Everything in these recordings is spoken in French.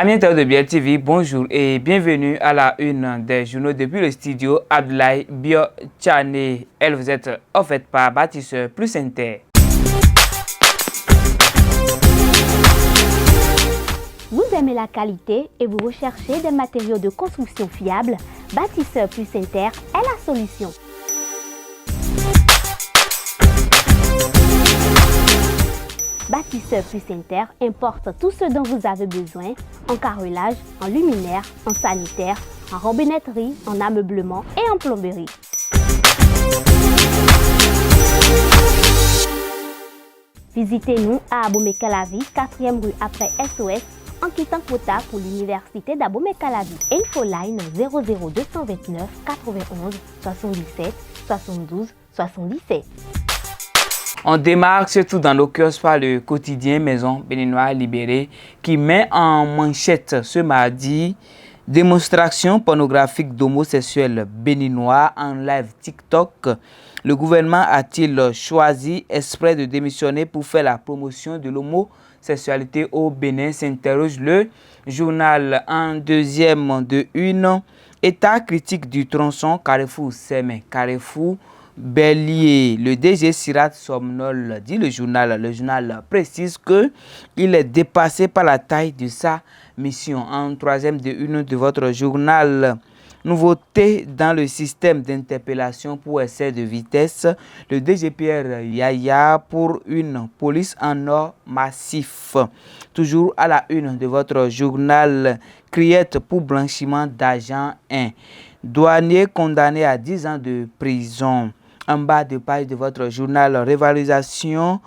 Amis internautes de Biel TV, bonjour et bienvenue à la une des journaux depuis le studio Abdoulaye Bio-Tchane. Elle vous est offerte par Bâtisseur Plus Inter. Vous aimez la qualité et vous recherchez des matériaux de construction fiables? Bâtisseur Plus Inter est la solution. Bâtisseur Plus Inter importe tout ce dont vous avez besoin en carrelage, en luminaire, en sanitaire, en robinetterie, en ameublement et en plomberie. Visitez-nous à Abomey-Calavi, 4e rue après SOS, en quittant Kota pour l'université d'Abomey-Calavi. Infoline 00229 91 77 72 77. On démarre surtout dans nos kiosques par le quotidien Maison Béninois Libéré qui met en manchette ce mardi démonstration pornographique d'homosexuels béninois en live TikTok. Le gouvernement a-t-il choisi exprès de démissionner pour faire la promotion de l'homosexualité au Bénin? S'interroge le journal en deuxième de une. État critique du tronçon Carrefour-Semen, Carrefour Bélier. Le DG Sirat somnole, dit le journal. Le journal précise qu'il est dépassé par la taille de sa mission. En troisième de une de votre journal, nouveauté dans le système d'interpellation pour essai de vitesse. Le DG Pierre Yaya pour une police en or massif. Toujours à la une de votre journal, criette pour blanchiment d'argent 1. Douanier condamné à 10 ans de prison. En bas de page de votre journal, révalorisation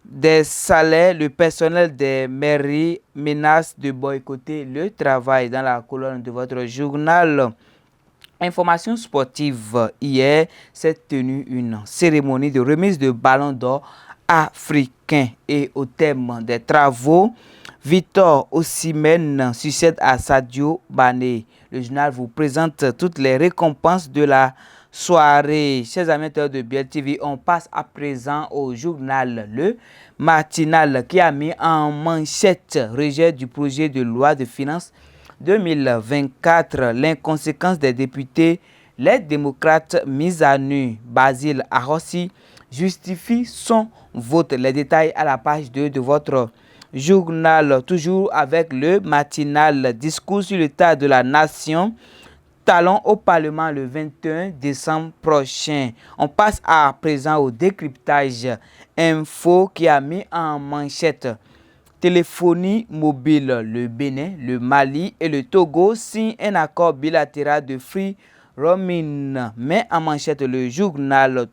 des salaires, le personnel des mairies menace de boycotter le travail. Dans la colonne de votre journal, information sportive, hier s'est tenue une cérémonie de remise de ballons d'or africains et au thème des travaux, Victor Osimhen succède à Sadio Mané. Le journal vous présente toutes les récompenses de la soirée. Chers amis de Biel TV, on passe à présent au journal Le Matinal qui a mis en manchette rejet du projet de loi de finances 2024. L'inconséquence des députés, les démocrates mis à nu. Basile Arossi justifie son vote. Les détails à la page 2 de votre journal. Toujours avec Le Matinal, discours sur l'état de la nation. Talon au Parlement le 21 décembre prochain. On passe à présent au décryptage info qui a mis en manchette téléphonie mobile. Le Bénin, le Mali et le Togo signent un accord bilatéral de free roaming. Met en manchette le journal.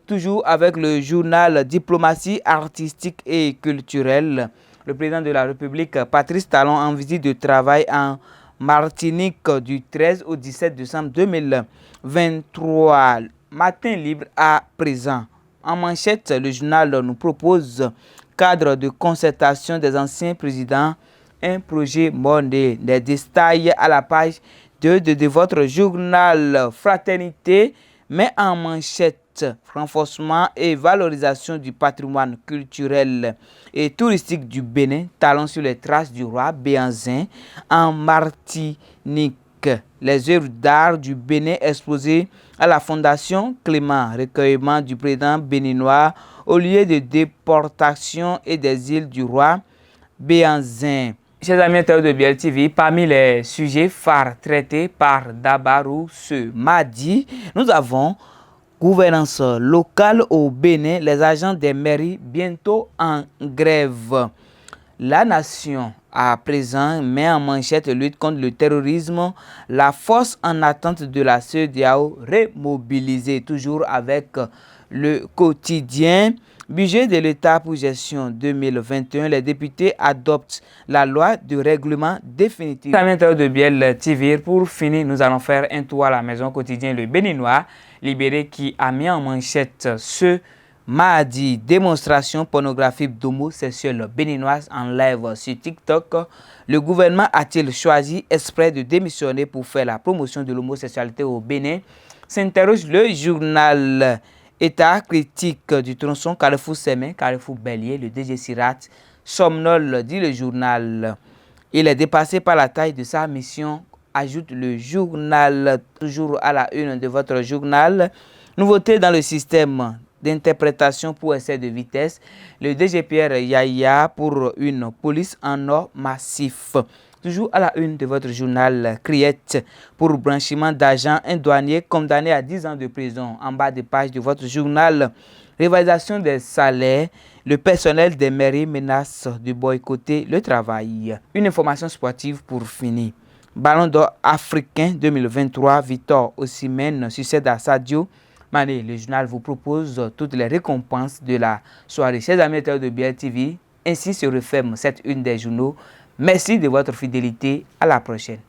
Toujours avec le journal Diplomatie artistique et culturelle. Le président de la République, Patrice Talon, en visite de travail en Martinique du 13 au 17 décembre 2023. Matin libre à présent. En manchette, le journal nous propose cadre de concertation des anciens présidents, un projet monnaie. Des détails à la page 2 de votre journal. Fraternité met en manchette renforcement et valorisation du patrimoine culturel et touristique du Bénin, talon sur les traces du roi Béhanzin en Martinique. Les œuvres d'art du Bénin exposées à la Fondation Clément, recueillement du président béninois au lieu de déportation et des îles du roi Béhanzin. Chers amis internautes de Biel TV, parmi les sujets phares traités par Dabarou ce mardi, nous avons gouvernance locale au Bénin, les agents des mairies bientôt en grève. La nation à présent met en manchette lutte contre le terrorisme, la force en attente de la CEDEAO remobilisée. Toujours avec le quotidien. Budget de l'État pour gestion 2021, les députés adoptent la loi de règlement définitif. Amis de Biel TV, pour finir, nous allons faire un tour à la maison quotidien Le Béninois Libéré qui a mis en manchette ce mardi démonstration pornographique d'homosexuels béninoises en live sur TikTok. Le gouvernement a-t-il choisi exprès de démissionner pour faire la promotion de l'homosexualité au Bénin? S'interroge le journal. État critique du tronçon Carrefour-Semen, Carrefour Bélier, le DG Sirat somnole, dit le journal. Il est dépassé par la taille de sa mission, ajoute le journal, toujours à la une de votre journal. Nouveauté dans le système d'interprétation pour essai de vitesse, le DGPR Yaya pour une police en or massif. Toujours à la une de votre journal, Criette pour blanchiment d'argent, un douanier condamné à 10 ans de prison. En bas de page de votre journal, réalisation des salaires, le personnel des mairies menace de boycotter le travail. Une information sportive pour finir. Ballon d'or africain 2023, Victor Osimhen succède à Sadio Mané. Le journal vous propose toutes les récompenses de la soirée. Chers amis de BLTV, ainsi se referme cette une des journaux. Merci de votre fidélité. À la prochaine.